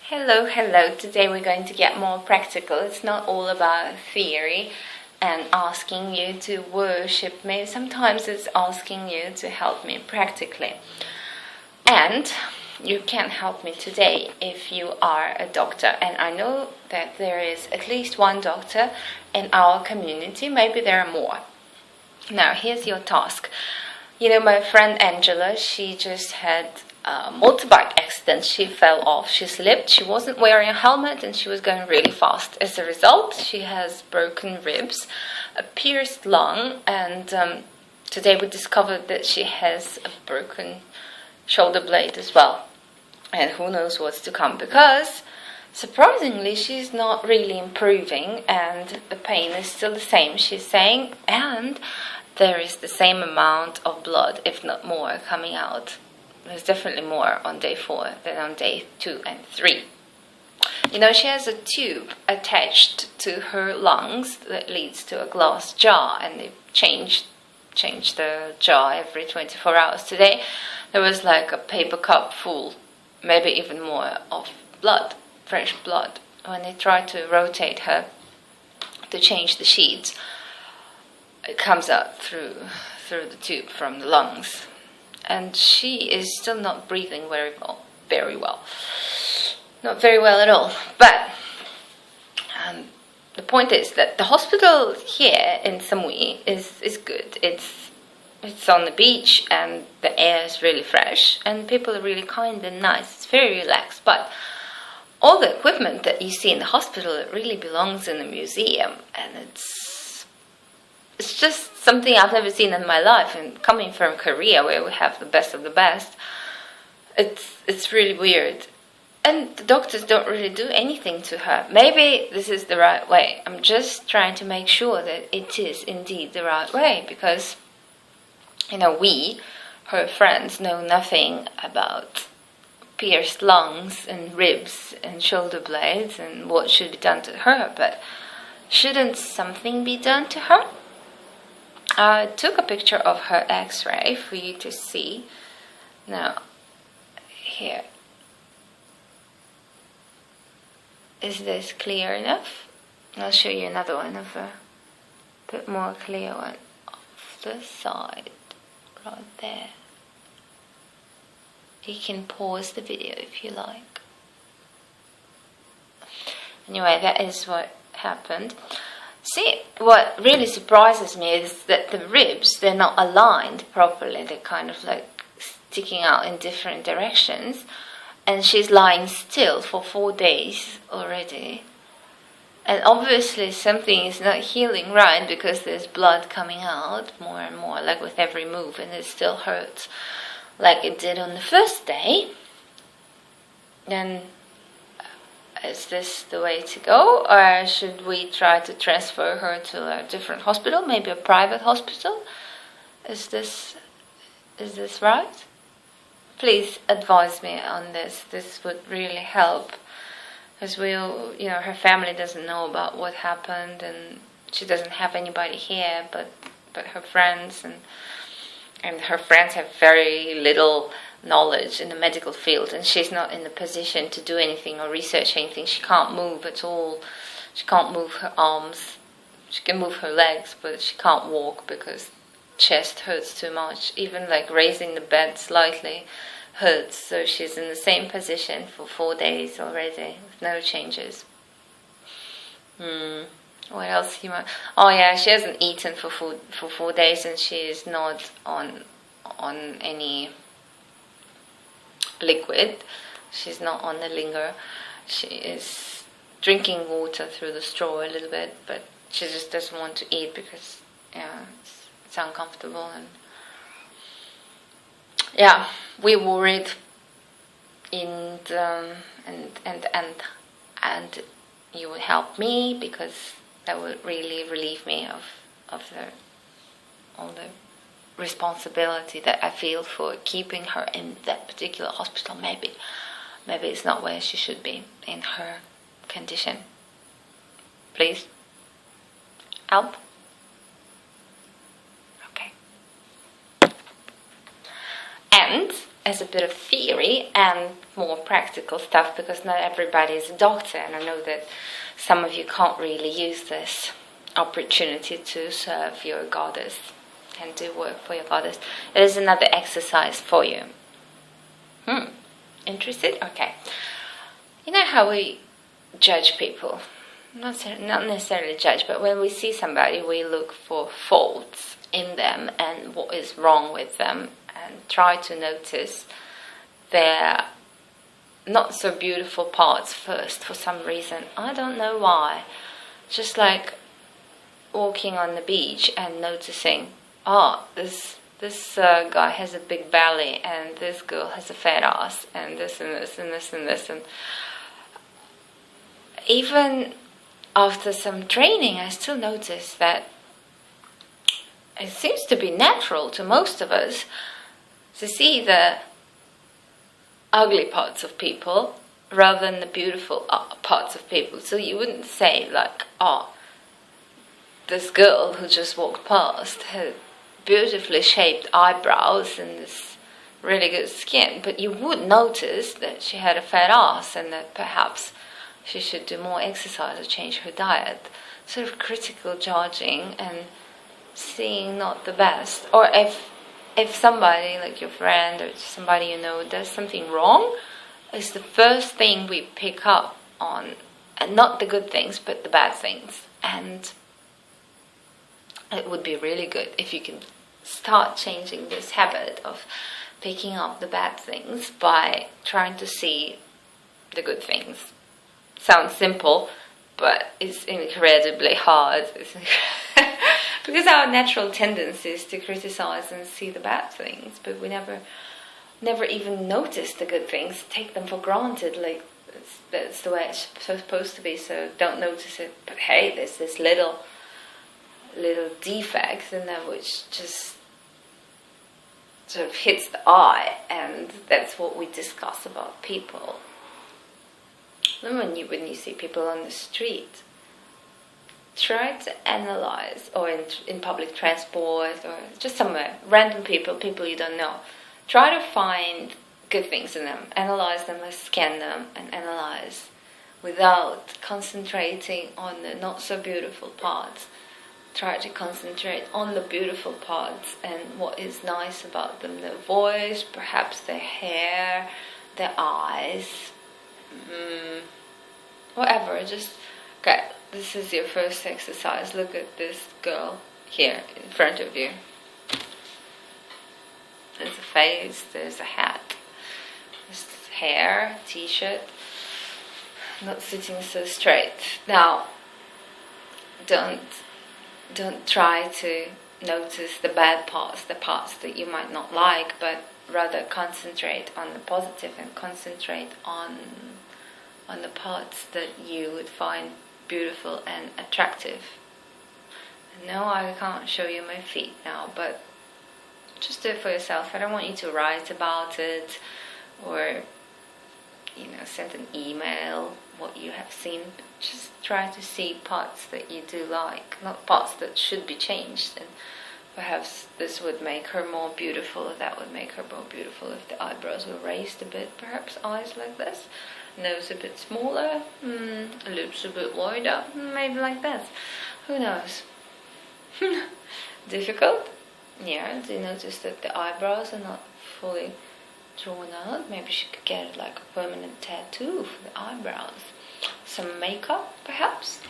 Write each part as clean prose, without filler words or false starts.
Hello. Today we're going to get more practical. It's not all about theory and asking you to worship me. Sometimes it's asking you to help me practically. And you can help me today if you are a doctor. And I know that there is at least one doctor in our community. Maybe there are more. Now, here's your task. You know, my friend Angela, she just had a motorbike accident. She fell off, she slipped, she wasn't wearing a helmet, and she was going really fast. As a result, she has broken ribs, a pierced lung, and today we discovered that she has a broken shoulder blade as well. And who knows what's to come, because surprisingly, she's not really improving, and the pain is still the same, she's saying, and there is the same amount of blood, if not more, coming out. There's definitely more on day 4 than on day 2 and 3. You know, she has a tube attached to her lungs that leads to a glass jar, and they change the jar every 24 hours. Today, there was like a paper cup full, maybe even more, of blood, fresh blood. When they tried to rotate her to change the sheets, it comes out through the tube from the lungs, and she is still not breathing very well, not very well at all. But the point is that the hospital here in Samui is good. It's on the beach, and the air is really fresh, and people are really kind and nice. It's very relaxed. But all the equipment that you see in the hospital, it really belongs in a museum, and it's just something I've never seen in my life. And coming from Korea, where we have the best of the best, it's really weird. And the doctors don't really do anything to her. Maybe this is the right way. I'm just trying to make sure that it is indeed the right way, because, you know, we, her friends, know nothing about pierced lungs and ribs and shoulder blades and what should be done to her. But shouldn't something be done to her? I took a picture of her x-ray for you to see. Now, here. Is this clear enough? I'll show you another one of a bit more clear one off the side, right there. You can pause the video if you like. Anyway, that is what happened. See, what really surprises me is that the ribs, they're not aligned properly. They're kind of like sticking out in different directions. And she's lying still for 4 days already. And obviously something is not healing right, because there's blood coming out more and more, like with every move, and it still hurts like it did on the first day. Then, is this the way to go, or should we try to transfer her to a different hospital, maybe a private hospital? Is this right? Please advise me on this. This would really help, because her family doesn't know about what happened, and she doesn't have anybody here but her friends, and her friends have very little knowledge in the medical field, and she's not in the position to do anything or research anything. She can't move at all. She can't move her arms. She can move her legs, but she can't walk because chest hurts too much. Even like raising the bed slightly hurts. So she's in the same position for 4 days already with no changes. What else you might? Oh yeah, she hasn't eaten for 4 days, and she is not on any liquid. She's not on the linger. She is drinking water through the straw a little bit, but she just doesn't want to eat because it's uncomfortable. And we worried, and you would help me, because that would really relieve me of all the responsibility that I feel for keeping her in that particular hospital. Maybe it's not where she should be in her condition. Please help. Okay. And as a bit of theory and more practical stuff, because not everybody is a doctor, and I know that some of you can't really use this opportunity to serve your goddess and do work for your goddess. It is another exercise for you. Interested? Okay. You know how we judge people? Not necessarily judge, but when we see somebody, we look for faults in them and what is wrong with them, and try to notice their not so beautiful parts first for some reason. I don't know why. Just like walking on the beach and noticing, this guy has a big belly, and this girl has a fat ass, and this and this and this and this. And even after some training, I still notice that it seems to be natural to most of us to see the ugly parts of people rather than the beautiful parts of people. So you wouldn't say like, this girl who just walked past had beautifully shaped eyebrows and this really good skin, but you would notice that she had a fat ass and that perhaps she should do more exercise or change her diet. Sort of critical judging and seeing not the best. Or if somebody, like your friend or somebody you know, does something wrong, it's the first thing we pick up on, and not the good things but the bad things. And it would be really good if you can start changing this habit of picking up the bad things by trying to see the good things. Sounds simple, but it's incredibly hard. Because our natural tendency is to criticize and see the bad things, but we never even notice the good things, take them for granted, like that's the way it's supposed to be, so don't notice it. But hey, there's this little defect in them which just sort of hits the eye, and that's what we discuss about people. And when you see people on the street, try to analyze, or in public transport, or just somewhere, random people you don't know, try to find good things in them, analyze them, scan them, and analyze without concentrating on the not so beautiful parts. Try to concentrate on the beautiful parts and what is nice about them, their voice, perhaps their hair, their eyes, whatever. Just, okay, this is your first exercise. Look at this girl here in front of you. There's a face, there's a hat, there's hair, t-shirt, not sitting so straight. Now, don't try to notice the bad parts, the parts that you might not like, but rather concentrate on the positive and concentrate on the parts that you would find beautiful and attractive. No, I can't show you my feet now, but just do it for yourself. I don't want you to write about it or send an email what you have seen. Just try to see parts that you do like, not parts that should be changed. And perhaps this would make her more beautiful, or that would make her more beautiful if the eyebrows were raised a bit. Perhaps eyes like this, nose a bit smaller, lips a bit wider, maybe like that. Who knows? Difficult? Yeah, do you notice that the eyebrows are not fully drawn out? Maybe she could get it like a permanent tattoo for the eyebrows. Some makeup, perhaps?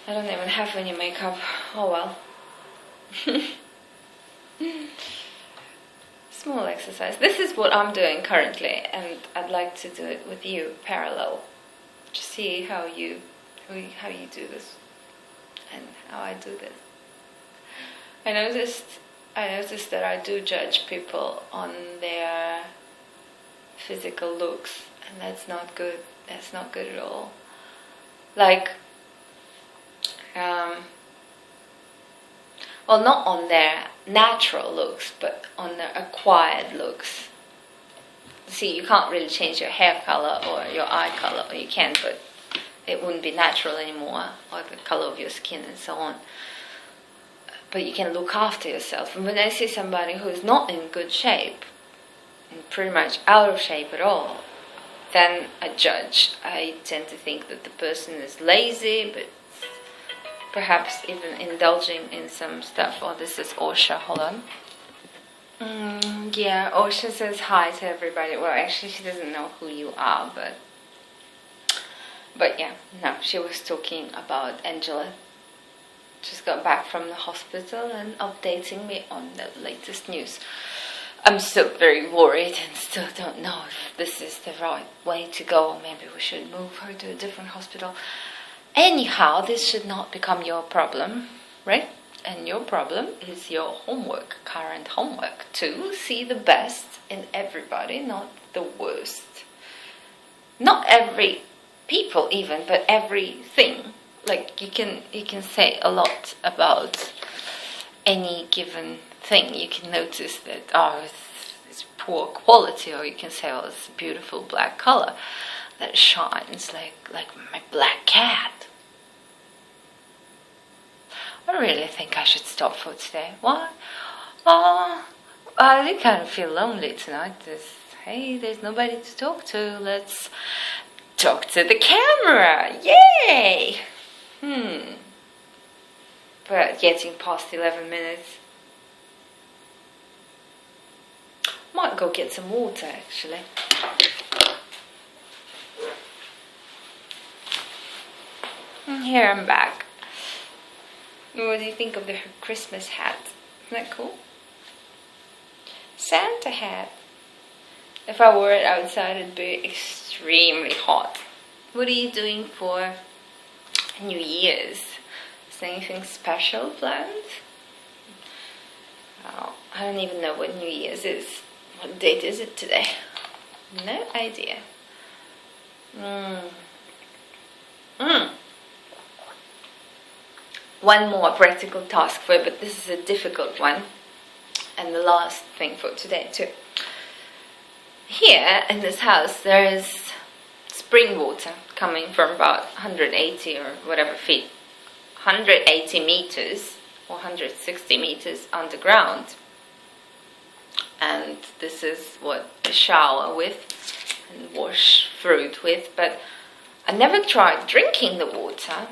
I don't even have any makeup. Oh well. Small exercise. This is what I'm doing currently, and I'd like to do it with you parallel. Just see how you do this and how I do this. I noticed that I do judge people on their physical looks, and that's not good. That's not good at all. Like, well, not on their natural looks, but on their acquired looks. See, you can't really change your hair color or your eye color, or you can, but it wouldn't be natural anymore, or the color of your skin and so on. But you can look after yourself. And when I see somebody who is not in good shape, and pretty much out of shape at all, then I judge. I tend to think that the person is lazy, but perhaps even indulging in some stuff. Oh, this is Osha, hold on. Yeah, Osha says hi to everybody. Well, actually she doesn't know who you are, but yeah, no, she was talking about Angela. Just got back from the hospital and updating me on the latest news. I'm still very worried and still don't know if this is the right way to go, or maybe we should move her to a different hospital. Anyhow, this should not become your problem, right? And your problem is your homework, current homework, to see the best in everybody, not the worst. Not every people even, but everything. Like you can say a lot about any given thing. You can notice that, oh, it's poor quality, or you can say, oh, it's a beautiful black color that shines like my black cat. I really think I should stop for today. Why? Oh, I do kind of feel lonely tonight. There's nobody to talk to. Let's talk to the camera. Yay! But getting past 11 minutes. Might go get some water, actually. And here I'm back. What do you think of the Christmas hat? Isn't that cool? Santa hat. If I wore it outside, it'd be extremely hot. What are you doing for New Year's? Is there anything special planned? Oh, I don't even know what New Year's is. What date is it today? No idea. One more practical task for you, but this is a difficult one. And the last thing for today too. Here in this house there is spring water coming from about 180 or whatever feet, 180 meters or 160 meters underground. And this is what I shower with and wash fruit with, but I never tried drinking the water.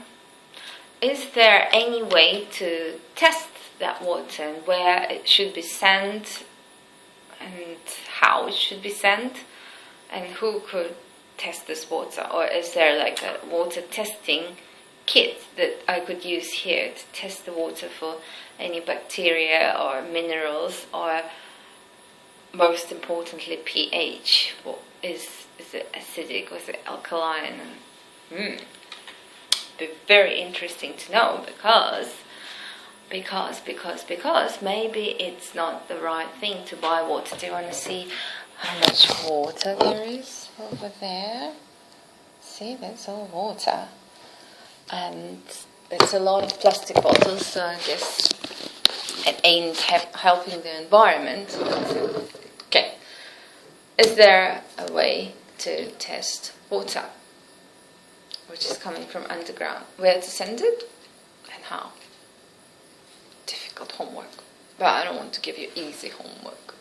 Is there any way to test that water and where it should be sent and how it should be sent and who could test this water? Or is there like a water testing kit that I could use here to test the water for any bacteria or minerals, or most importantly pH? What is it acidic or is it alkaline? Be very interesting to know, because maybe it's not the right thing to buy water. Do you want to see how much water there is over there? See, that's all water. And it's a lot of plastic bottles, so I guess it ain't helping the environment. Okay. Is there a way to test water which is coming from underground? Where to send it and how? Difficult homework, but I don't want to give you easy homework.